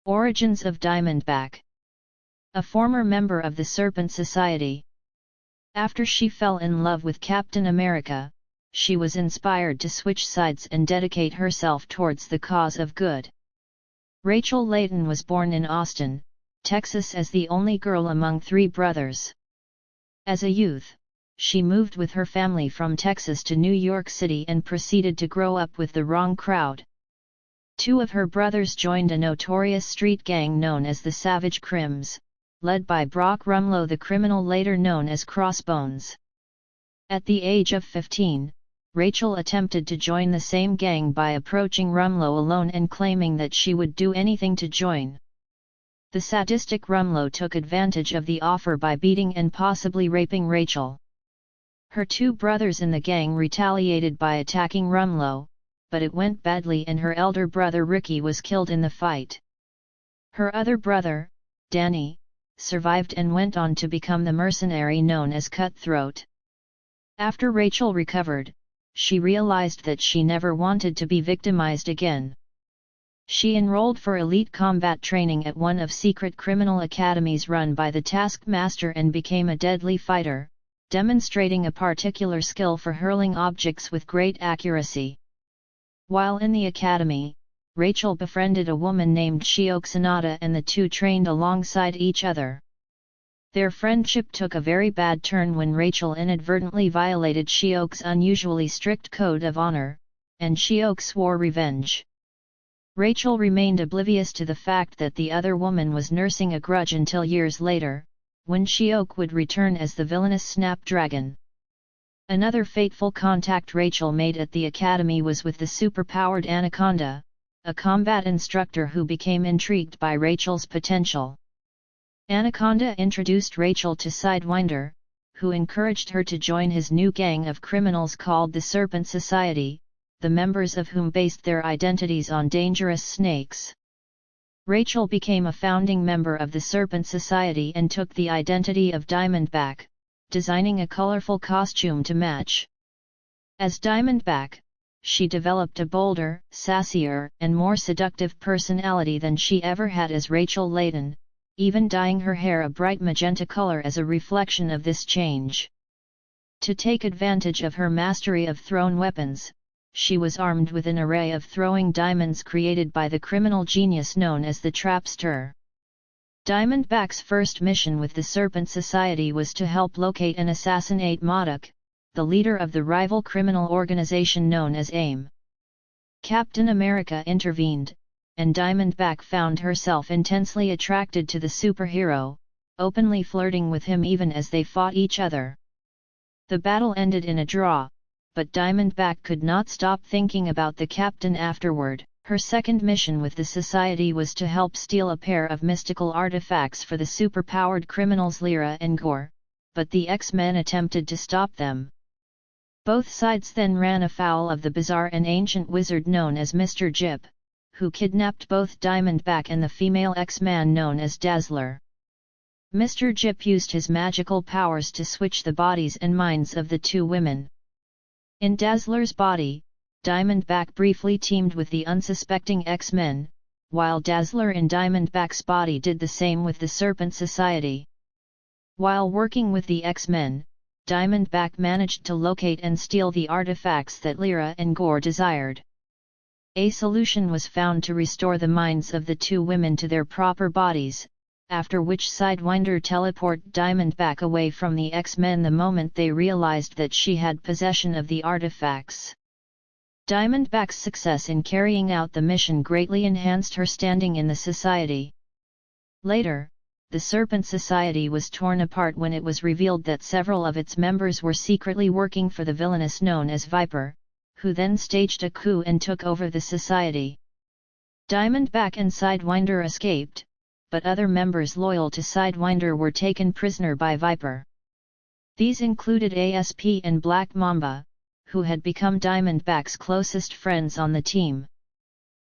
Origins of Diamondback. A former member of the Serpent Society. After she fell in love with Captain America, she was inspired to switch sides and dedicate herself towards the cause of good. Rachel Layton was born in Austin, Texas as the only girl among 3 brothers. As a youth, she moved with her family from Texas to New York City and proceeded to grow up with the wrong crowd. 2 of her brothers joined a notorious street gang known as the Savage Crims, led by Brock Rumlow, the criminal later known as Crossbones. At the age of 15, Rachel attempted to join the same gang by approaching Rumlow alone and claiming that she would do anything to join. The sadistic Rumlow took advantage of the offer by beating and possibly raping Rachel. Her 2 brothers in the gang retaliated by attacking Rumlow, but it went badly and her elder brother Ricky was killed in the fight. Her other brother, Danny, survived and went on to become the mercenary known as Cutthroat. After Rachel recovered, she realized that she never wanted to be victimized again. She enrolled for elite combat training at one of secret criminal academies run by the Taskmaster and became a deadly fighter, demonstrating a particular skill for hurling objects with great accuracy. While in the academy, Rachel befriended a woman named Shiok Sanada and the 2 trained alongside each other. Their friendship took a very bad turn when Rachel inadvertently violated Shiok's unusually strict code of honor, and Shiok swore revenge. Rachel remained oblivious to the fact that the other woman was nursing a grudge until years later, when Shiok would return as the villainous Snapdragon. Another fateful contact Rachel made at the academy was with the superpowered Anaconda, a combat instructor who became intrigued by Rachel's potential. Anaconda introduced Rachel to Sidewinder, who encouraged her to join his new gang of criminals called the Serpent Society, the members of whom based their identities on dangerous snakes. Rachel became a founding member of the Serpent Society and took the identity of Diamondback, designing a colorful costume to match. As Diamondback, she developed a bolder, sassier, and more seductive personality than she ever had as Rachel Layton, even dyeing her hair a bright magenta color as a reflection of this change. To take advantage of her mastery of thrown weapons, she was armed with an array of throwing diamonds created by the criminal genius known as the Trapster. Diamondback's first mission with the Serpent Society was to help locate and assassinate Modok, the leader of the rival criminal organization known as AIM. Captain America intervened, and Diamondback found herself intensely attracted to the superhero, openly flirting with him even as they fought each other. The battle ended in a draw, but Diamondback could not stop thinking about the captain afterward. Her second mission with the society was to help steal a pair of mystical artifacts for the superpowered criminals Lyra and Gore, but the X-Men attempted to stop them. Both sides then ran afoul of the bizarre and ancient wizard known as Mr. Jip, who kidnapped both Diamondback and the female X-Man known as Dazzler. Mr. Jip used his magical powers to switch the bodies and minds of the 2 women. In Dazzler's body, Diamondback briefly teamed with the unsuspecting X-Men, while Dazzler in Diamondback's body did the same with the Serpent Society. While working with the X-Men, Diamondback managed to locate and steal the artifacts that Lyra and Gore desired. A solution was found to restore the minds of the 2 women to their proper bodies, after which Sidewinder teleported Diamondback away from the X-Men the moment they realized that she had possession of the artifacts. Diamondback's success in carrying out the mission greatly enhanced her standing in the society. Later, the Serpent Society was torn apart when it was revealed that several of its members were secretly working for the villainess known as Viper, who then staged a coup and took over the society. Diamondback and Sidewinder escaped, but other members loyal to Sidewinder were taken prisoner by Viper. These included ASP and Black Mamba, who had become Diamondback's closest friends on the team.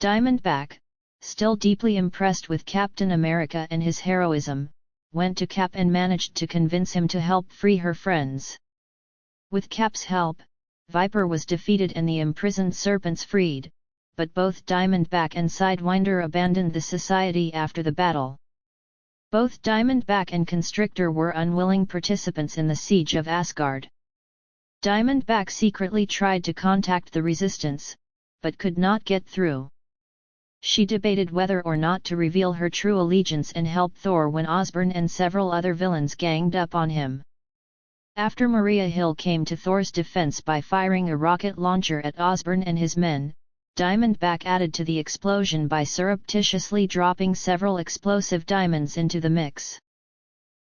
Diamondback, still deeply impressed with Captain America and his heroism, went to Cap and managed to convince him to help free her friends. With Cap's help, Viper was defeated and the imprisoned serpents freed, but both Diamondback and Sidewinder abandoned the society after the battle. Both Diamondback and Constrictor were unwilling participants in the siege of Asgard. Diamondback secretly tried to contact the Resistance, but could not get through. She debated whether or not to reveal her true allegiance and help Thor when Osborn and several other villains ganged up on him. After Maria Hill came to Thor's defense by firing a rocket launcher at Osborn and his men, Diamondback added to the explosion by surreptitiously dropping several explosive diamonds into the mix.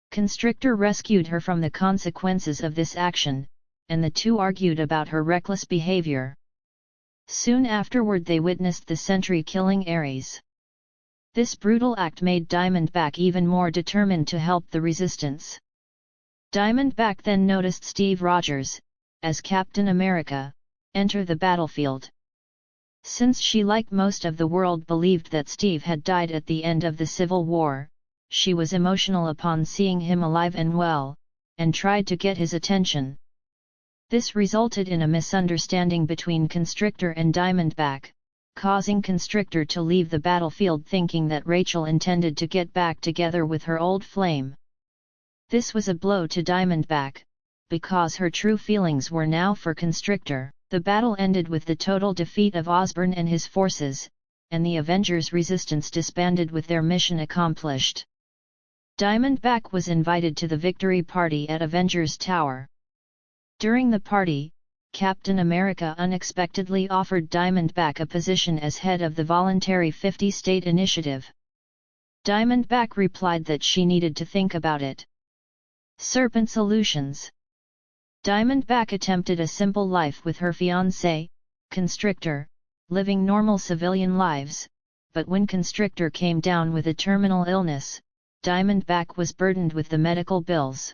Constrictor rescued her from the consequences of this action, and the two argued about her reckless behavior. Soon afterward they witnessed the sentry killing Ares. This brutal act made Diamondback even more determined to help the Resistance. Diamondback then noticed Steve Rogers, as Captain America, enter the battlefield. Since she, like most of the world, believed that Steve had died at the end of the Civil War, she was emotional upon seeing him alive and well, and tried to get his attention. This resulted in a misunderstanding between Constrictor and Diamondback, causing Constrictor to leave the battlefield thinking that Rachel intended to get back together with her old flame. This was a blow to Diamondback, because her true feelings were now for Constrictor. The battle ended with the total defeat of Osborn and his forces, and the Avengers' Resistance disbanded with their mission accomplished. Diamondback was invited to the victory party at Avengers Tower. During the party, Captain America unexpectedly offered Diamondback a position as head of the voluntary 50-state initiative. Diamondback replied that she needed to think about it. Serpent Solutions. Diamondback attempted a simple life with her fiancé, Constrictor, living normal civilian lives, but when Constrictor came down with a terminal illness, Diamondback was burdened with the medical bills.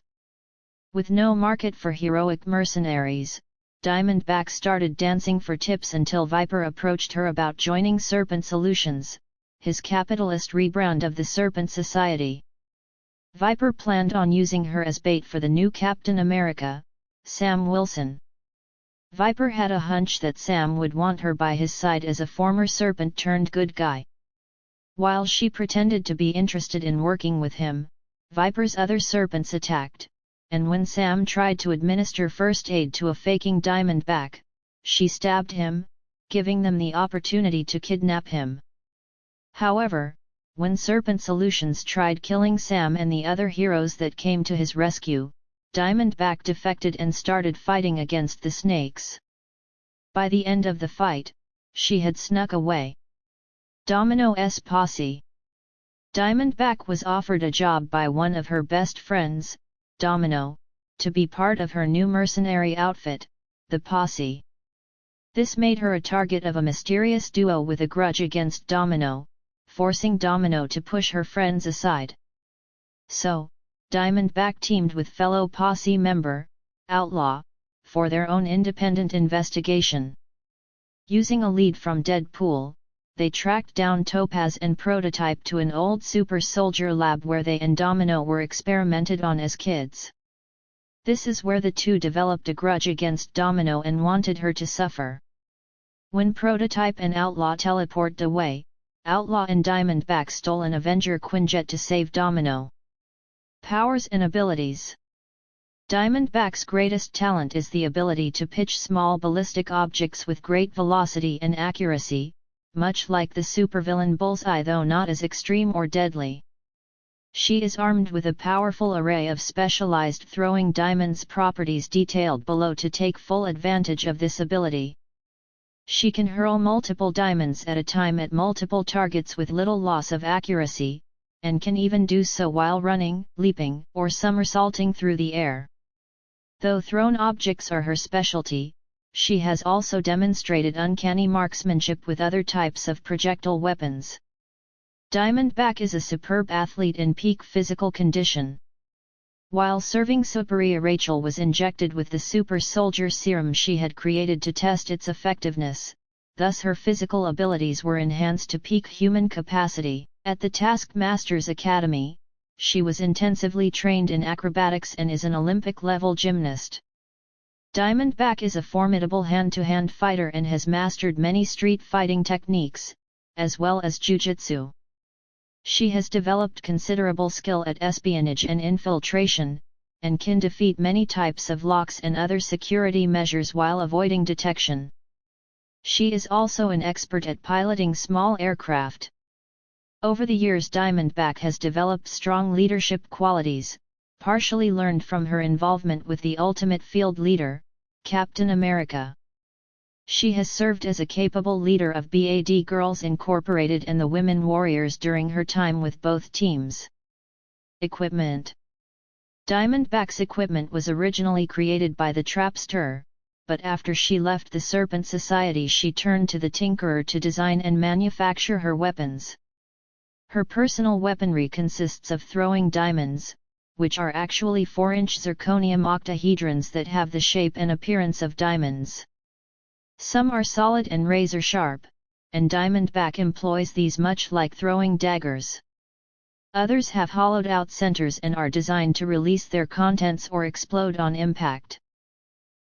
With no market for heroic mercenaries, Diamondback started dancing for tips until Viper approached her about joining Serpent Solutions, his capitalist rebrand of the Serpent Society. Viper planned on using her as bait for the new Captain America, Sam Wilson. Viper had a hunch that Sam would want her by his side as a former serpent turned good guy. While she pretended to be interested in working with him, Viper's other serpents attacked, and when Sam tried to administer first aid to a faking Diamondback, she stabbed him, giving them the opportunity to kidnap him. However, when Serpent Solutions tried killing Sam and the other heroes that came to his rescue, Diamondback defected and started fighting against the snakes. By the end of the fight, she had snuck away. Domino's posse. Diamondback was offered a job by one of her best friends, Domino, to be part of her new mercenary outfit, the Posse. This made her a target of a mysterious duo with a grudge against Domino, forcing Domino to push her friends aside. So, Diamondback teamed with fellow Posse member, Outlaw, for their own independent investigation. Using a lead from Deadpool, they tracked down Topaz and Prototype to an old super soldier lab where they and Domino were experimented on as kids. This is where the two developed a grudge against Domino and wanted her to suffer. When Prototype and Outlaw teleported away, Outlaw and Diamondback stole an Avenger Quinjet to save Domino. Powers and abilities. Diamondback's greatest talent is the ability to pitch small ballistic objects with great velocity and accuracy, much like the supervillain Bullseye, though not as extreme or deadly. She is armed with a powerful array of specialized throwing diamonds properties detailed below to take full advantage of this ability. She can hurl multiple diamonds at a time at multiple targets with little loss of accuracy, and can even do so while running, leaping, or somersaulting through the air. Though thrown objects are her specialty, she has also demonstrated uncanny marksmanship with other types of projectile weapons. Diamondback is a superb athlete in peak physical condition. While serving Superia, Rachel was injected with the super soldier serum she had created to test its effectiveness, thus her physical abilities were enhanced to peak human capacity. At the Taskmaster's Academy, she was intensively trained in acrobatics and is an Olympic-level gymnast. Diamondback is a formidable hand-to-hand fighter and has mastered many street fighting techniques, as well as jiu-jitsu. She has developed considerable skill at espionage and infiltration, and can defeat many types of locks and other security measures while avoiding detection. She is also an expert at piloting small aircraft. Over the years, Diamondback has developed strong leadership qualities, partially learned from her involvement with the ultimate field leader, Captain America. She has served as a capable leader of BAD Girls Incorporated and the Women Warriors during her time with both teams. Equipment. Diamondback's equipment was originally created by the Trapster, but after she left the Serpent Society she turned to the Tinkerer to design and manufacture her weapons. Her personal weaponry consists of throwing diamonds, which are actually 4-inch zirconium octahedrons that have the shape and appearance of diamonds. Some are solid and razor sharp, and Diamondback employs these much like throwing daggers. Others have hollowed out centers and are designed to release their contents or explode on impact.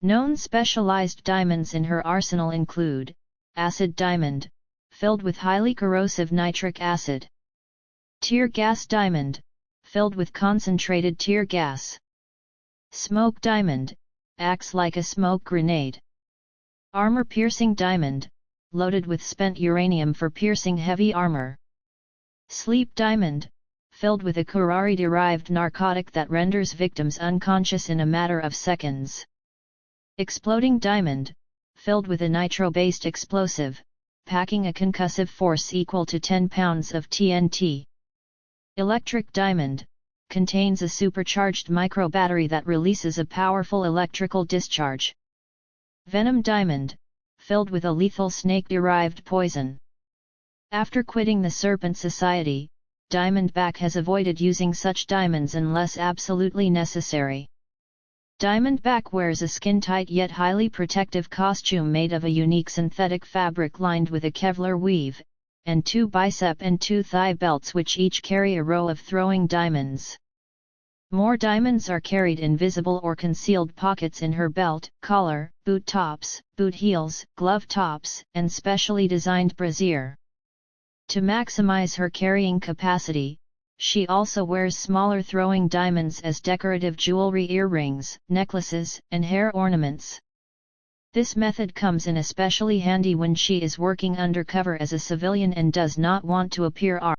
Known specialized diamonds in her arsenal include acid diamond, filled with highly corrosive nitric acid; tear gas diamond, filled with concentrated tear gas; smoke diamond, acts like a smoke grenade; armor-piercing diamond, loaded with spent uranium for piercing heavy armor; sleep diamond, filled with a curare-derived narcotic that renders victims unconscious in a matter of seconds; exploding diamond, filled with a nitro-based explosive, packing a concussive force equal to 10 pounds of TNT. Electric diamond, contains a supercharged microbattery that releases a powerful electrical discharge. Venom diamond, filled with a lethal snake-derived poison. After quitting the Serpent Society, Diamondback has avoided using such diamonds unless absolutely necessary. Diamondback wears a skin-tight yet highly protective costume made of a unique synthetic fabric lined with a Kevlar weave, and 2 bicep and 2 thigh belts which each carry a row of throwing diamonds. More diamonds are carried in visible or concealed pockets in her belt, collar, boot tops, boot heels, glove tops, and specially designed brassiere. To maximize her carrying capacity, she also wears smaller throwing diamonds as decorative jewelry, earrings, necklaces, and hair ornaments. This method comes in especially handy when she is working undercover as a civilian and does not want to appear armed.